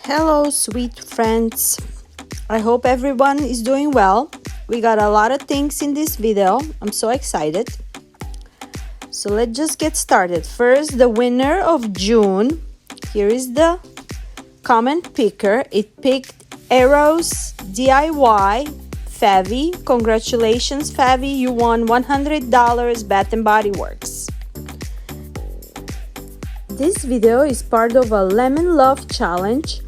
Hello, sweet friends. I hope everyone is doing well. We got a lot of things in this video. I'm so excited. So let's just get started. First, the winner of June. Here is the comment picker. It picked Arrows DIY Favi. Congratulations, Favi. You won $100 Bath and Body Works. This video is part of a Lemon Love Challenge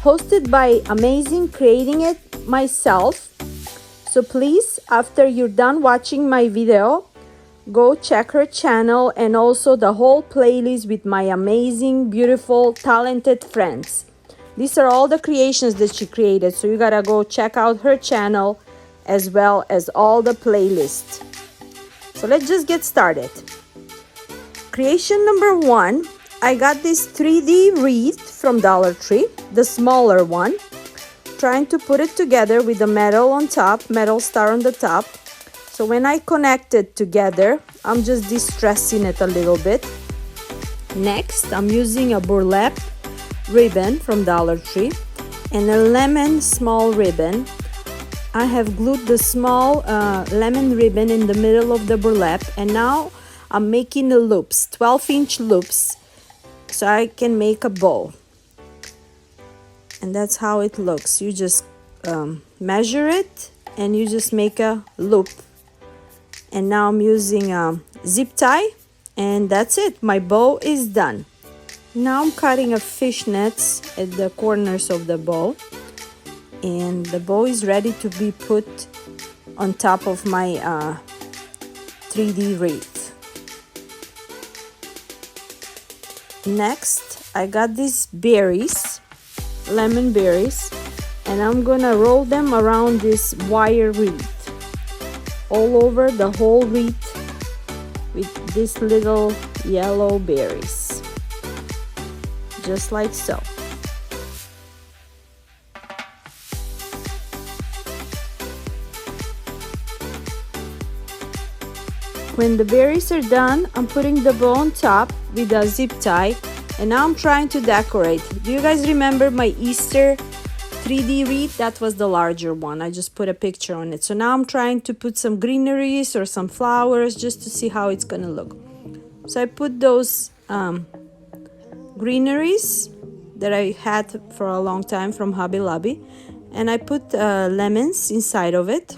hosted by Amazing Creating It myself. So please, after you're done watching my video, go check her channel and also the whole playlist with my amazing, beautiful, talented friends. These are all the creations that she created, so you gotta go check out her channel as well as all the playlists. So let's just get started. Creation number 1. I got this 3D wreath from Dollar Tree, the smaller one. Trying to put it together with the metal on top, metal star on the top. So when I connect it together, I'm just distressing it a little bit. Next, I'm using a burlap ribbon from Dollar Tree and a lemon small ribbon. I have glued the small lemon ribbon in the middle of the burlap, and now I'm making the loops, 12-inch loops, so I can make a bow. And that's how it looks. You just measure it and you just make a loop. And now I'm using a zip tie, and that's it. My bow is done. Now I'm cutting a fishnets at the corners of the bow, and the bow is ready to be put on top of my 3D wreath. Next, I got these berries, lemon berries, and I'm gonna roll them around this wire wreath, all over the whole wreath with these little yellow berries, just like so. When the berries are done, I'm putting the bow on top with a zip tie, and now I'm trying to decorate. Do you guys remember my Easter 3D wreath? That was the larger one. I just put a picture on it. So now I'm trying to put some greeneries or some flowers just to see how it's gonna look. So I put those greeneries that I had for a long time from Hobby Lobby, and I put lemons inside of it.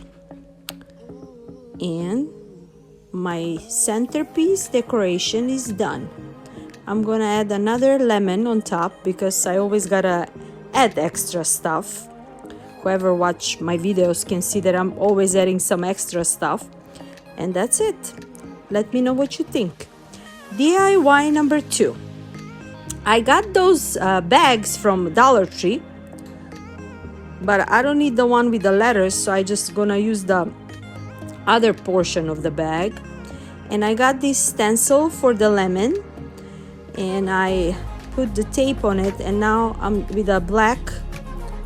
And my centerpiece decoration is done. I'm gonna add another lemon on top because I always gotta add extra stuff. Whoever watch my videos can see that I'm always adding some extra stuff. And that's it. Let me know what you think. DIY number 2. I got those bags from Dollar Tree, but I don't need the one with the letters, so I just gonna use the other portion of the bag. And I got this stencil for the lemon, and I put the tape on it, and now I'm with a black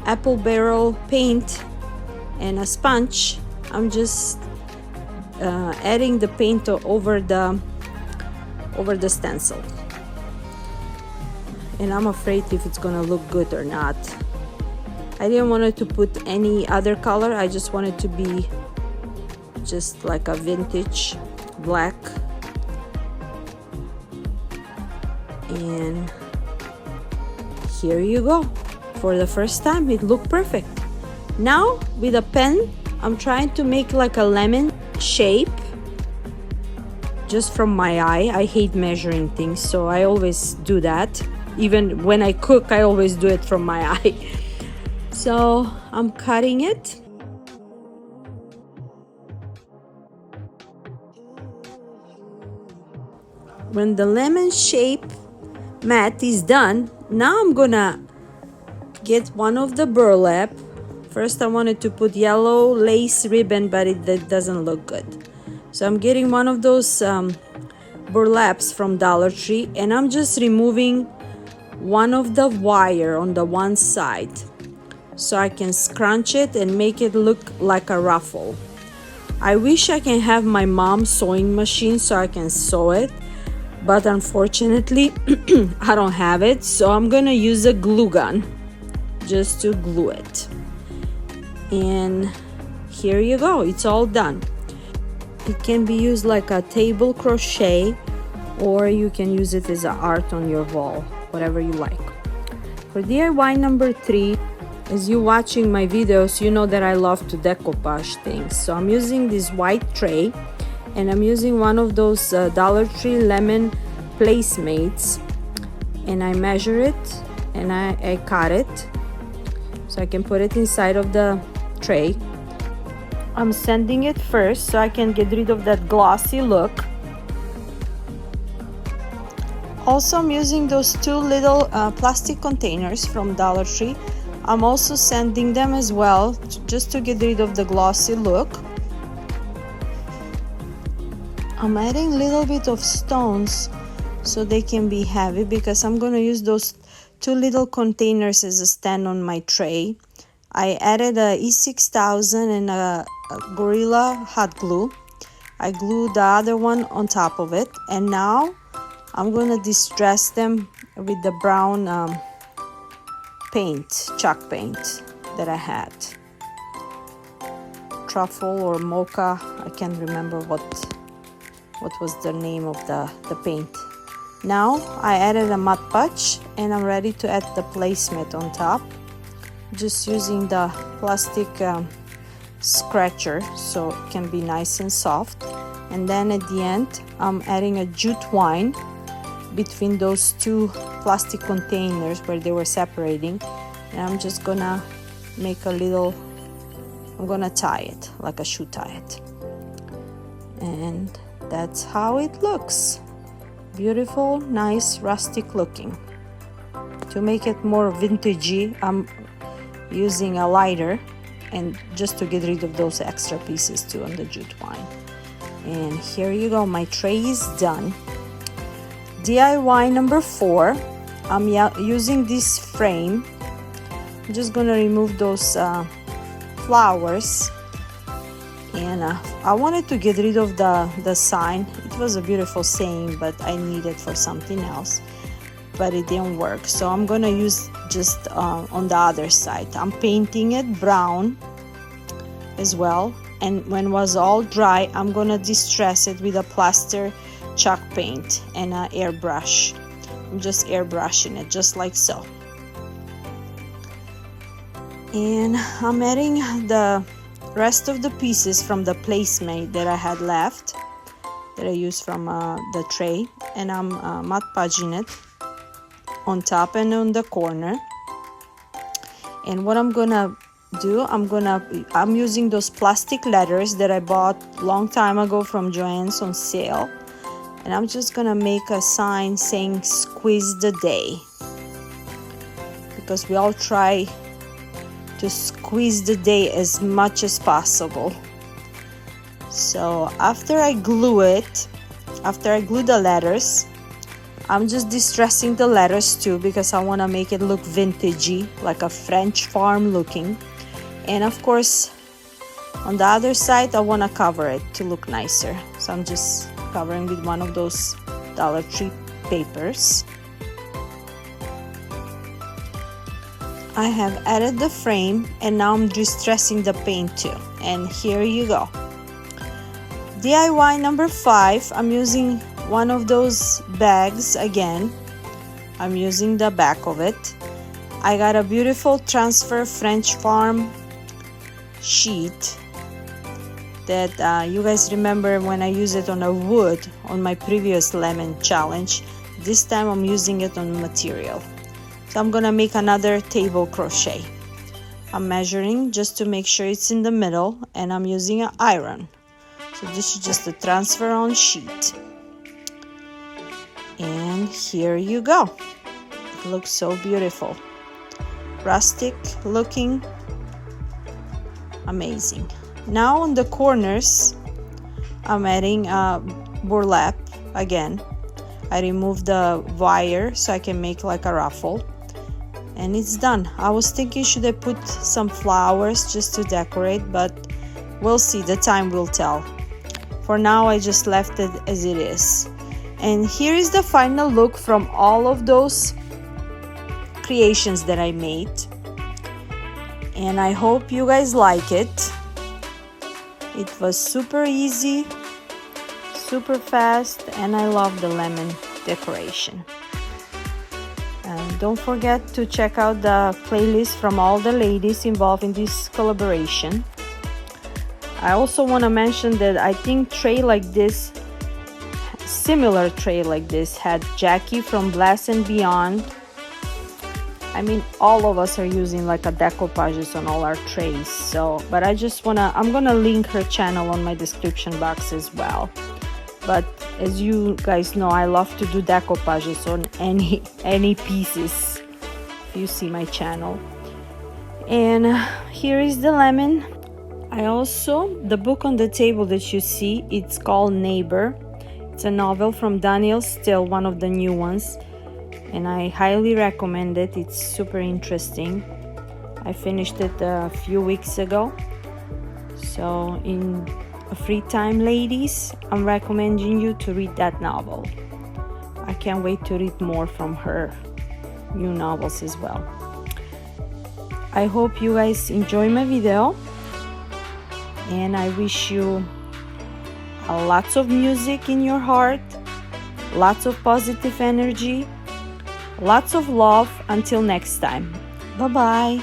apple barrel paint and a sponge. I'm just adding the paint over the stencil, and I'm afraid if it's gonna look good or not. I didn't want it to put any other color. I just wanted to be just like a vintage black. And here you go. For the first time, it looked perfect. Now with a pen, I'm trying to make like a lemon shape just from my eye. I hate measuring things, so I always do that. Even when I cook, I always do it from my eye. So I'm cutting it. When the lemon shape mat is done, now I'm gonna get one of the burlap. First I wanted to put yellow lace ribbon, but that doesn't look good. So I'm getting one of those burlaps from Dollar Tree, and I'm just removing one of the wire on the one side so I can scrunch it and make it look like a ruffle. I wish I can have my mom's sewing machine so I can sew it, but unfortunately I don't have it, so I'm gonna use a glue gun. just to glue it. And here you go, it's all done. It can be used like a table crochet, or you can use it as an art on your wall, whatever you like. For DIY number 3, as you watching my videos, you know that I love to decoupage things. So I'm using this white tray, and I'm using one of those Dollar Tree lemon placemates, and I measure it and I cut it so I can put it inside of the tray. I'm sanding it first so I can get rid of that glossy look. Also, I'm using those 2 little plastic containers from Dollar Tree. I'm also sanding them as well, just to get rid of the glossy look. I'm adding a little bit of stones so they can be heavy, because I'm going to use those 2 little containers as a stand on my tray. I added a E6000 and a Gorilla hot glue. I glued the other one on top of it, and now I'm going to distress them with the brown paint, chalk paint that I had. Truffle or mocha, I can't remember what was the name of the paint. Now I added a Mod Podge, and I'm ready to add the placemat on top. Just using the plastic scratcher so it can be nice and soft. And then at the end, I'm adding a jute twine between those 2 plastic containers where they were separating, and I'm just gonna make a little, I'm gonna tie it like a shoe tie it, and that's how it looks. Beautiful, nice, rustic looking. To make it more vintagey, I'm using a lighter, and just to get rid of those extra pieces too on the jute twine. And here you go, my tray is done. DIY number 4, I'm using this frame. I'm just gonna remove those flowers, and I wanted to get rid of the sign. It was a beautiful saying, but I need it for something else, but it didn't work, so I'm gonna use just on the other side. I'm painting it brown as well, and when it was all dry, I'm gonna distress it with a plaster chalk paint and an airbrush. I'm just airbrushing it just like so. And I'm adding the rest of the pieces from the placemat that I had left, that I used from the tray, and I'm Mod Podging it on top and on the corner. And what I'm gonna do, I'm using those plastic letters that I bought long time ago from Joann's on sale, and I'm just gonna make a sign saying "Squeeze the Day," because we all try to squeeze the day as much as possible. So after I glue the letters, I'm just distressing the letters too, because I want to make it look vintagey, like a French farm looking. And of course, on the other side, I want to cover it to look nicer. So I'm just covering with one of those Dollar Tree papers. I have added the frame, and now I'm distressing the paint too. And here you go. DIY number 5, I'm using one of those bags again. I'm using the back of it. I got a beautiful transfer French farm sheet that you guys remember when I used it on a wood on my previous lemon challenge. This time I'm using it on material. So I'm gonna make another table crochet. I'm measuring just to make sure it's in the middle, and I'm using an iron. So this is just a transfer on sheet. And here you go. It looks so beautiful. Rustic looking. Amazing. Now on the corners, I'm adding burlap again. I removed the wire so I can make like a ruffle. And it's done. I was thinking, should I put some flowers just to decorate, but we'll see, the time will tell. For now, I just left it as it is. And here is the final look from all of those creations that I made. and I hope you guys like it. It was super easy, super fast, and I love the lemon decoration. And don't forget to check out the playlist from all the ladies involved in this collaboration. I also want to mention that I think similar tray like this had Jackie from Blast and Beyond. I mean, all of us are using like a decoupages on all our trays. So, but I'm gonna link her channel on my description box as well. But as you guys know, I love to do decoupages on any pieces if you see my channel. And here is the lemon. The book on the table that you see, it's called Neighbor. It's a novel from Danielle Steele, one of the new ones, and I highly recommend it. It's super interesting. I finished it a few weeks ago. So in a free time, ladies, I'm recommending you to read that novel. I can't wait to read more from her new novels as well. I hope you guys enjoy my video, and I wish you lots of music in your heart, lots of positive energy, lots of love. Until next time, bye bye.